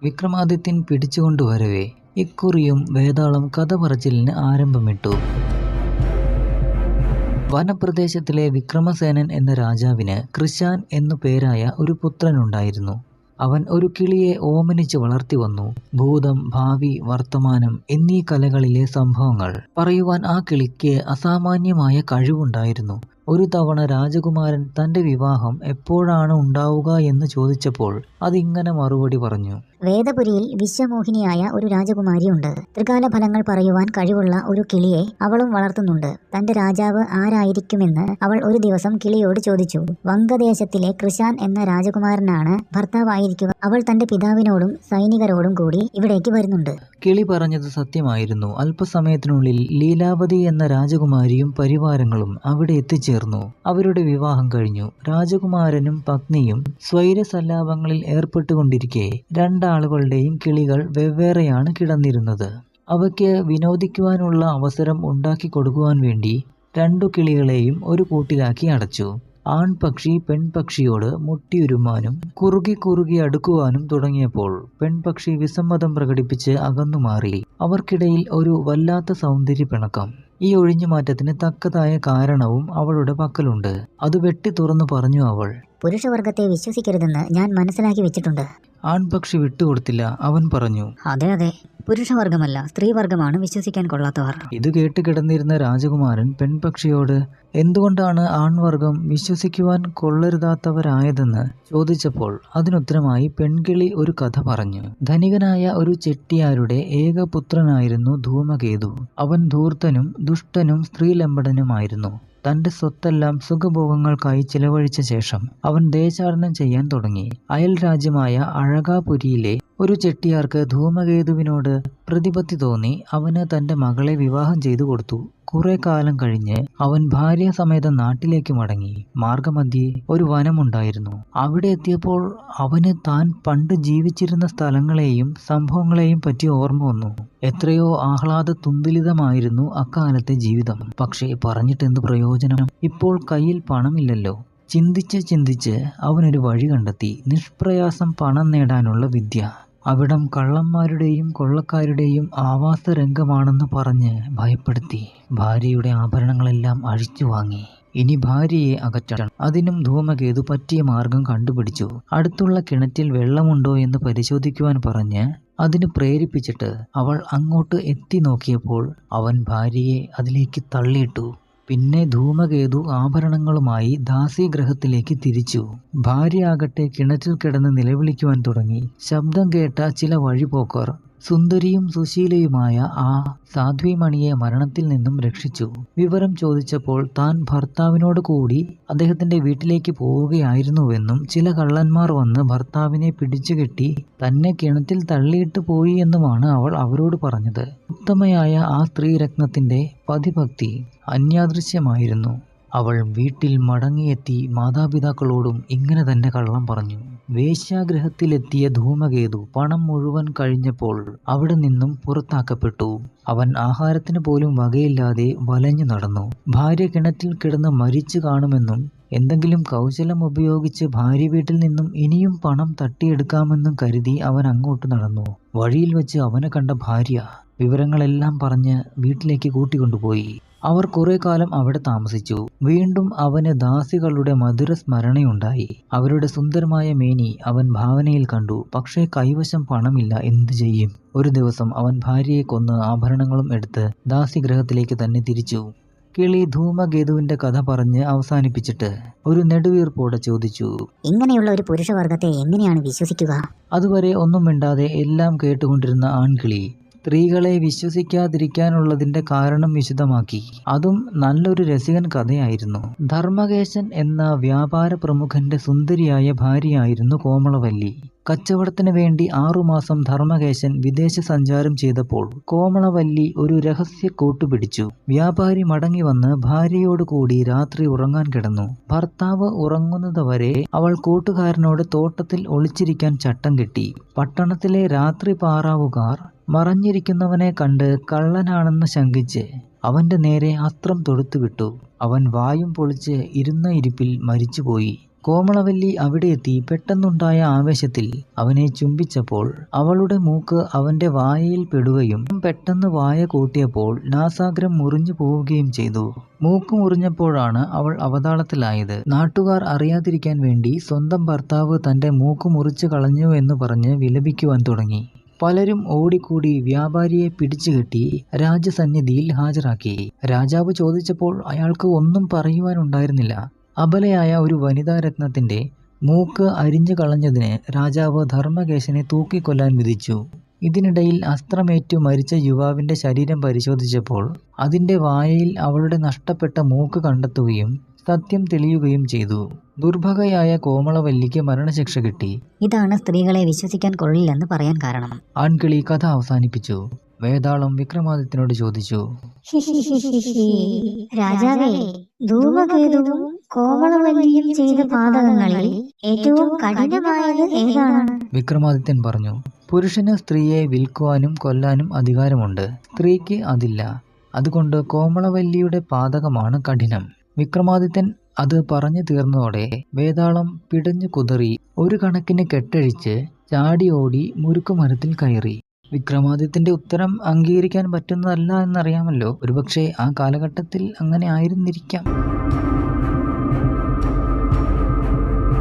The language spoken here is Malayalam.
വിക്രമാദിത്യൻ പിടിച്ചുകൊണ്ടുവരവേ ഇക്കുറിയും വേതാളം കഥ പറച്ചിലിന് ആരംഭമിട്ടു. വനപ്രദേശത്തിലെ വിക്രമസേനൻ എന്ന രാജാവിന് കൃശാൻ എന്നു പേരായ ഒരു പുത്രനുണ്ടായിരുന്നു. അവൻ ഒരു കിളിയെ ഓമനിച്ച് വളർത്തി വന്നു. ഭൂതം, ഭാവി, വർത്തമാനം എന്നീ കലകളിലെ സംഭവങ്ങൾ പറയുവാൻ ആ കിളിക്ക് അസാമാന്യമായ കഴിവുണ്ടായിരുന്നു. ഒരു തവണ രാജകുമാരൻ തന്റെ വിവാഹം എപ്പോഴാണ് ഉണ്ടാവുക എന്ന് ചോദിച്ചപ്പോൾ അതിങ്ങനെ മറുപടി പറഞ്ഞു. വേദപുരിയിൽ വിശ്വമോഹിനിയായ ഒരു രാജകുമാരിയുണ്ട്. ത്രികാല ഫലങ്ങൾ പറയുവാൻ കഴിവുള്ള ഒരു കിളിയെ അവളും വളർത്തുന്നുണ്ട്. തന്റെ രാജാവ് ആരായിരിക്കുമെന്ന് അവൾ ഒരു ദിവസം കിളിയോട് ചോദിച്ചു. വംഗദേശത്തിലെ കൃശാൻ എന്ന രാജകുമാരനാണ് ഭർത്താവായിരിക്കുക. അവൾ തന്റെ പിതാവിനോടും സൈനികരോടും കൂടി ഇവിടേക്ക് വരുന്നുണ്ട്. കിളി പറഞ്ഞത് സത്യമായിരുന്നു. അല്പസമയത്തിനുള്ളിൽ ലീലാവതി എന്ന രാജകുമാരിയും പരിവാരങ്ങളും അവിടെ എത്തിച്ചേർന്നു. അവരുടെ വിവാഹം കഴിഞ്ഞു. രാജകുമാരനും പത്നിയും സ്വൈരസല്ലാപങ്ങളിൽ ഏർപ്പെട്ടുകൊണ്ടിരിക്കെ രണ്ടാളുകളുടെയും കിളികൾ വെവ്വേറെയാണ് കിടന്നിരുന്നത്. അവയ്ക്ക് വിനോദിക്കുവാനുള്ള അവസരം ഉണ്ടാക്കി കൊടുക്കുവാൻ വേണ്ടി രണ്ടു കിളികളെയും ഒരു കൂട്ടിലാക്കി അടച്ചു. ആൺപക്ഷി പെൺപക്ഷിയോട് മുട്ടിയുരുമാനും കുറുകി അടുക്കുവാനും തുടങ്ങിയപ്പോൾ പെൺപക്ഷി വിസമ്മതം പ്രകടിപ്പിച്ച് അകന്നുമാറി. അവർക്കിടയിൽ ഒരു വല്ലാത്ത സൗന്ദര്യ പിണക്കം. ഈ ഒഴിഞ്ഞുമാറ്റത്തിന് തക്കതായ കാരണവും അവളുടെ പക്കലുണ്ട്. അത് വെട്ടി തുറന്നു പറഞ്ഞു അവൾ. പുരുഷവർഗത്തെ വിശ്വസിക്കരുതെന്ന് ഞാൻ മനസ്സിലാക്കി വെച്ചിട്ടുണ്ട്. ആൺപക്ഷി വിട്ടുകൊടുത്തില്ല. അവൻ പറഞ്ഞു, അതെ, പുരുഷവർഗമല്ല, സ്ത്രീവർഗമാണ് വിശ്വസിക്കാൻ കൊള്ളാത്തവർ. ഇത് കേട്ട് കിടന്നിരുന്ന രാജകുമാരൻ പെൺപക്ഷിയോട് എന്തുകൊണ്ടാണ് ആൺവർഗം വിശ്വസിക്കുവാൻ കൊള്ളരുതാത്തവരായതെന്ന് ചോദിച്ചപ്പോൾ അതിനുത്തരമായി പെൺകിളി ഒരു കഥ പറഞ്ഞു. ധനികനായ ഒരു ചെട്ടിയാരുടെ ഏകപുത്രനായിരുന്നു ധൂമകേതു. അവൻ ധൂർത്തനും ദുഷ്ടനും സ്ത്രീലമ്പടനുമായിരുന്നു. തന്റെ സ്വത്തെല്ലാം സുഖഭോഗങ്ങൾക്കായി ചിലവഴിച്ച ശേഷം അവൻ ദേശാടനം ചെയ്യാൻ തുടങ്ങി. അയൽ രാജ്യമായ അഴകാപുരിയിലെ ഒരു ചെട്ടിയാർക്ക് ധൂമകേതുവിനോട് പ്രതിപത്തി തോന്നി. അവന് തന്റെ മകളെ വിവാഹം ചെയ്തു കൊടുത്തു. കുറെ കാലം കഴിഞ്ഞ് അവൻ ഭാര്യാസമേതം നാട്ടിലേക്ക് മടങ്ങി. മാർഗമധ്യേ ഒരു വനമുണ്ടായിരുന്നു. അവിടെ എത്തിയപ്പോൾ അവന് താൻ പണ്ട് ജീവിച്ചിരുന്ന സ്ഥലങ്ങളെയും സംഭവങ്ങളെയും പറ്റി ഓർമ്മ വന്നു. എത്രയോ ആഹ്ലാദ തുന്തുലിതമായിരുന്നു അക്കാലത്തെ ജീവിതം. പക്ഷേ പറഞ്ഞിട്ടെന്ത് പ്രയോജനം? ഇപ്പോൾ കയ്യിൽ പണമില്ലല്ലോ. ചിന്തിച്ച് അവനൊരു വഴി കണ്ടെത്തി. നിഷ്പ്രയാസം പണം നേടാനുള്ള വിദ്യ. അവിടം കള്ളന്മാരുടെയും കൊള്ളക്കാരുടെയും ആവാസ രംഗമാണെന്ന് പറഞ്ഞ് ഭയപ്പെടുത്തി. ഭാര്യയുടെ ആഭരണങ്ങളെല്ലാം അഴിച്ചു വാങ്ങി. ഇനി ഭാര്യയെ അകറ്റണം. അതിനും ധൂമകേതു പറ്റിയ മാർഗം കണ്ടുപിടിച്ചു. അടുത്തുള്ള കിണറ്റിൽ വെള്ളമുണ്ടോ എന്ന് പരിശോധിക്കുവാൻ പറഞ്ഞ് അതിന് പ്രേരിപ്പിച്ചിട്ട് അവൾ അങ്ങോട്ട് എത്തി നോക്കിയപ്പോൾ അവൻ ഭാര്യയെ അതിലേക്ക് തള്ളിയിട്ടു. പിന്നെ ധൂമകേതു ആഭരണങ്ങളുമായി ദാസീഗ്രഹത്തിലേക്ക് തിരിച്ചു. ഭാര്യയാകട്ടെ കിണറ്റിൽ കിടന്ന് നിലവിളിക്കുവാൻ തുടങ്ങി. ശബ്ദം കേട്ട ചില വഴിപോക്കർ സുന്ദരിയും സുശീലയുമായ ആ സാധ്വിമണിയെ മരണത്തിൽ നിന്നും രക്ഷിച്ചു. വിവരം ചോദിച്ചപ്പോൾ താൻ ഭർത്താവിനോട് കൂടി അദ്ദേഹത്തിന്റെ വീട്ടിലേക്ക് പോവുകയായിരുന്നുവെന്നും ചില കള്ളന്മാർ വന്ന് ഭർത്താവിനെ പിടിച്ചുകെട്ടി തന്നെ കിണറ്റിൽ തള്ളിയിട്ട് പോയി എന്നുമാണ് അവൾ അവരോട് പറഞ്ഞത്. ഉത്തമയായ ആ സ്ത്രീരത്നത്തിന്റെ പതിഭക്തി അന്യാദൃശ്യമായിരുന്നു. അവൾ വീട്ടിൽ മടങ്ങിയെത്തി മാതാപിതാക്കളോടും ഇങ്ങനെ തന്നെ കള്ളം പറഞ്ഞു. വേശ്യാഗൃഹത്തിലെത്തിയ ധൂമകേതു പണം മുഴുവൻ കഴിഞ്ഞപ്പോൾ അവിടെ നിന്നും പുറത്താക്കപ്പെട്ടു. അവൻ ആഹാരത്തിന് പോലും വകയില്ലാതെ വലഞ്ഞു നടന്നു. ഭാര്യ കിണറ്റിൽ കിടന്ന് മരിച്ചു കാണുമെന്നും എന്തെങ്കിലും കൗശലം ഉപയോഗിച്ച് ഭാര്യ വീട്ടിൽ നിന്നും ഇനിയും പണം തട്ടിയെടുക്കാമെന്നും കരുതി അവൻ അങ്ങോട്ട് നടന്നു. വഴിയിൽ വെച്ച് അവനെ കണ്ട ഭാര്യ വിവരങ്ങളെല്ലാം പറഞ്ഞ് വീട്ടിലേക്ക് കൂട്ടിക്കൊണ്ടുപോയി. അവർ കുറെ കാലം അവിടെ താമസിച്ചു. വീണ്ടും അവന് ദാസികളുടെ മധുര സ്മരണയുണ്ടായി. അവരുടെ സുന്ദരമായ മേനി അവൻ ഭാവനയിൽ കണ്ടു. പക്ഷേ കൈവശം പണമില്ല. എന്തു ചെയ്യും? ഒരു ദിവസം അവൻ ഭാര്യയെ കൊന്ന് ആഭരണങ്ങളും എടുത്ത് ദാസിഗ്രഹത്തിലേക്ക് തന്നെ തിരിച്ചു. കിളി ധൂമകേതുവിന്റെ കഥ പറഞ്ഞ് അവസാനിപ്പിച്ചിട്ട് ഒരു നെടുവീർപ്പോടെ ചോദിച്ചു, ഇങ്ങനെയുള്ള ഒരു പുരുഷവർഗത്തെ എങ്ങനെയാണ് വിശ്വസിക്കുക? അതുവരെ ഒന്നും മിണ്ടാതെ എല്ലാം കേട്ടുകൊണ്ടിരുന്ന ആൺകിളി സ്ത്രീകളെ വിശ്വസിക്കാതിരിക്കാനുള്ളതിന്റെ കാരണം വിശദമാക്കി. അതും നല്ലൊരു രസികൻ കഥയായിരുന്നു. ധർമ്മകേശൻ എന്ന വ്യാപാര പ്രമുഖന്റെ സുന്ദരിയായ ഭാര്യയായിരുന്നു കോമളവല്ലി. കച്ചവടത്തിന് വേണ്ടി 6 മാസം ധർമ്മകേശൻ വിദേശ സഞ്ചാരം ചെയ്തപ്പോൾ കോമളവല്ലി ഒരു രഹസ്യ കൂട്ടുപിടിച്ചു. വ്യാപാരി മടങ്ങി വന്ന് ഭാര്യയോട് കൂടി രാത്രി ഉറങ്ങാൻ കിടന്നു. ഭർത്താവ് ഉറങ്ങുന്നതുവരെ അവൾ കൂട്ടുകാരനോട് തോട്ടത്തിൽ ഒളിച്ചിരിക്കാൻ ചട്ടം കെട്ടി. പട്ടണത്തിലെ രാത്രി പാറാവുകാർ മറഞ്ഞിരിക്കുന്നവനെ കണ്ട് കള്ളനാണെന്ന് ശങ്കിച്ച് അവന്റെ നേരെ അസ്ത്രം തൊടുത്തുവിട്ടു. അവൻ വായും പൊളിച്ച് ഇരുന്ന ഇരിപ്പിൽ മരിച്ചുപോയി. കോമളവല്ലി അവിടെ എത്തി പെട്ടെന്നുണ്ടായ ആവേശത്തിൽ അവനെ ചുംബിച്ചപ്പോൾ അവളുടെ മൂക്ക് അവന്റെ വായയിൽ പെടുകയും പെട്ടെന്ന് വായ കൂട്ടിയപ്പോൾ നാസാഗ്രം മുറിഞ്ഞു പോവുകയും ചെയ്തു. മൂക്ക് മുറിഞ്ഞപ്പോഴാണ് അവൾ അവതാളത്തിലായത്. നാട്ടുകാർ അറിയാതിരിക്കാൻ വേണ്ടി സ്വന്തം ഭർത്താവ് തന്റെ മൂക്ക് മുറിച്ചു കളഞ്ഞു എന്ന് പറഞ്ഞ് വിലപിക്കുവാൻ തുടങ്ങി. പലരും ഓടിക്കൂടി വ്യാപാരിയെ പിടിച്ചുകെട്ടി രാജസന്നിധിയിൽ ഹാജരാക്കി. രാജാവ് ചോദിച്ചപ്പോൾ അയാൾക്ക് ഒന്നും പറയുവാനുണ്ടായിരുന്നില്ല. അബലയായ ഒരു വനിതാരത്നത്തിന്റെ മൂക്ക് അരിഞ്ഞു കളഞ്ഞതിന് രാജാവ് ധർമ്മകേശനെ തൂക്കിക്കൊല്ലാൻ വിധിച്ചു. ഇതിനിടയിൽ അസ്ത്രമേറ്റു മരിച്ച യുവാവിന്റെ ശരീരം പരിശോധിച്ചപ്പോൾ അതിന്റെ വായയിൽ അവളുടെ നഷ്ടപ്പെട്ട മൂക്ക് കണ്ടെത്തുകയും സത്യം തെളിയുകയും ചെയ്തു. ദുർഭഗയായ കോമളവല്ലിക്ക് മരണശിക്ഷ കിട്ടി. ഇതാണ് സ്ത്രീകളെ വിശ്വസിക്കാൻ കൊള്ളില്ലെന്ന് പറയാൻ കാരണം. ആൺകിളി കഥ അവസാനിപ്പിച്ചു. വേതാളം വിക്രമാദിത്യനോട് ചോദിച്ചു, രാജാവേ, ധൂമകേതുവും കോമളവല്ലിയും ചെയ്ത പാതകങ്ങളിൽ ഏറ്റവും കഠിനമായത് ഏതാണ്? വിക്രമാദിത്യൻ പറഞ്ഞു, പുരുഷന് സ്ത്രീയെ വിൽക്കുവാനും കൊല്ലാനും അധികാരമുണ്ട്, സ്ത്രീക്ക് അതില്ല. അതുകൊണ്ട് കോമളവല്ലിയുടെ പാതകമാണ് കഠിനം. വിക്രമാദിത്യൻ അത് പറഞ്ഞു തീർന്നതോടെ വേതാളം പിടഞ്ഞു കുതറി ഒരു കണക്കിന് കെട്ടഴിച്ച് ചാടി ഓടി മുരുക്കുമരത്തിൽ കയറി. വിക്രമാദിത്യന്റെ ഉത്തരം അംഗീകരിക്കാൻ പറ്റുന്നതല്ല എന്നറിയാമല്ലോ. ഒരുപക്ഷെ ആ കാലഘട്ടത്തിൽ അങ്ങനെ ആയിരുന്നിരിക്കാം.